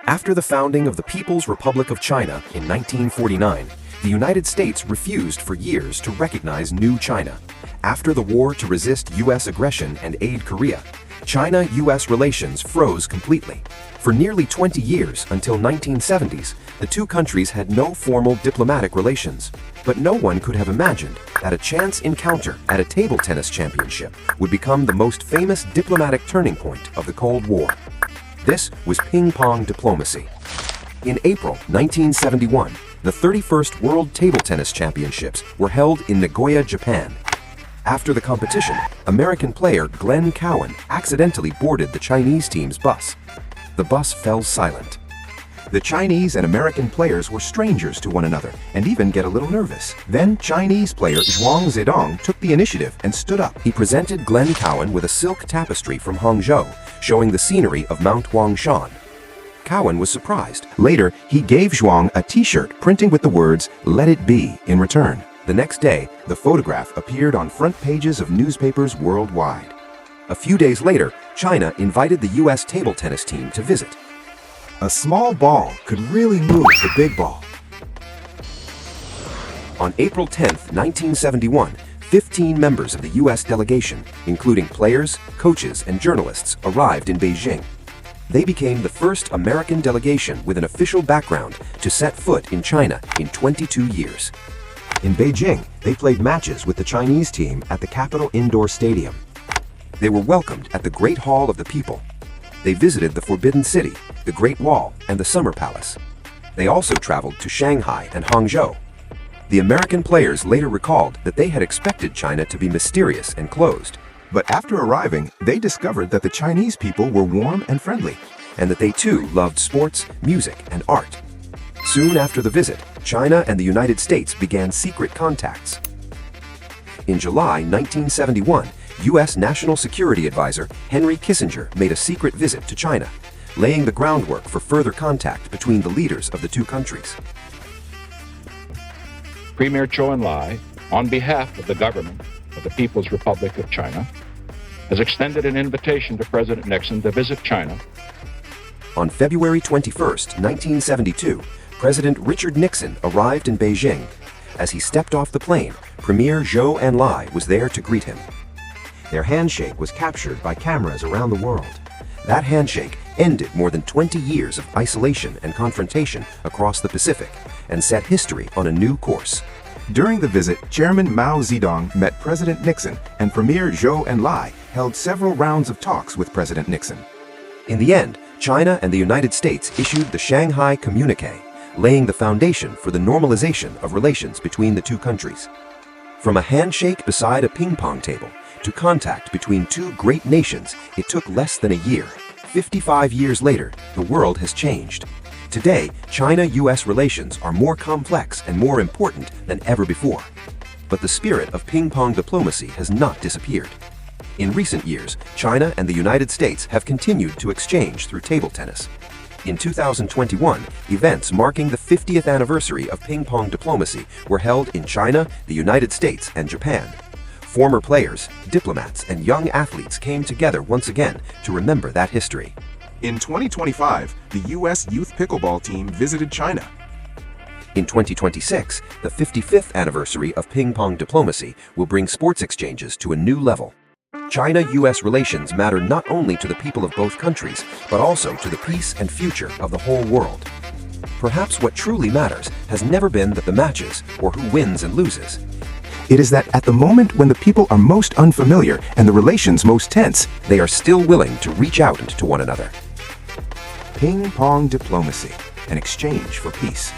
After the founding of the People's Republic of China in 1949, the United States refused for years to recognize New China. After the war to resist U.S. aggression and aid Korea, China-U.S. relations froze completely. For nearly 20 years, until 1970s, the two countries had no formal diplomatic relations. But no one could have imagined that a chance encounter at a table tennis championship would become the most famous diplomatic turning point of the Cold War. This was Pong Diplomacy. In April 1971, the 31st World Table Tennis Championships were held in Nagoya, Japan. After the competition, American player Glenn Cowan accidentally boarded the Chinese team's bus. The bus fell silent. The Chinese and American players were strangers to one another and even get a little nervous. Then Chinese player Zhuang Zedong took the initiative and stood up. He presented Glenn Cowan with a silk tapestry from Hangzhou, showing the scenery of Mount Huangshan. Cowan was surprised. Later, he gave Zhuang a t-shirt printing with the words, "Let it be," in return. The next day, the photograph appeared on front pages of newspapers worldwide. A few days later, China invited the U.S. table tennis team to visit. A small ball could really move the big ball. On April 10, 1971, 15 members of the U.S. delegation, including players, coaches, and journalists, arrived in Beijing. They became the first American delegation with an official background to set foot in China in 22 years. In Beijing, they played matches with the Chinese team at the Capitol Indoor Stadium. They were welcomed at the Great Hall of the People. They visited the Forbidden City, the Great Wall, and the Summer Palace. They also traveled to Shanghai and Hangzhou. The American players later recalled that they had expected China to be mysterious and closed. But after arriving, they discovered that the Chinese people were warm and friendly, and that they too loved sports, music, and art. Soon after the visit, China and the United States began secret contacts. In July 1971, U.S. National Security Advisor Henry Kissinger made a secret visit to China, laying the groundwork for further contact between the leaders of the two countries. Premier Zhou Enlai, on behalf of the government of the People's Republic of China, has extended an invitation to President Nixon to visit China. On February 21, 1972, President Richard Nixon arrived in Beijing. As he stepped off the plane, Premier Zhou Enlai was there to greet him. Their handshake was captured by cameras around the world. That handshake ended more than 20 years of isolation and confrontation across the Pacific and set history on a new course. During the visit, Chairman Mao Zedong met President Nixon, and Premier Zhou Enlai held several rounds of talks with President Nixon. In the end, China and the United States issued the Shanghai Communique, laying the foundation for the normalization of relations between the two countries. From a handshake beside a ping-pong table to contact between two great nations, it took less than a year. 55 years later, the world has changed. Today, China-U.S. relations are more complex and more important than ever before. But the spirit of ping-pong diplomacy has not disappeared. In recent years, China and the United States have continued to exchange through table tennis. In 2021, events marking the 50th anniversary of ping-pong diplomacy were held in China, the United States, and Japan. Former players, diplomats, and young athletes came together once again to remember that history. In 2025, the U.S. youth pickleball team visited China. In 2026, the 55th anniversary of ping-pong diplomacy will bring sports exchanges to a new level. China-U.S. relations matter not only to the people of both countries, but also to the peace and future of the whole world. Perhaps what truly matters has never been that the matches or who wins and loses. It is that at the moment when the people are most unfamiliar and the relations most tense, they are still willing to reach out to one another. Ping-pong diplomacy, an exchange for peace.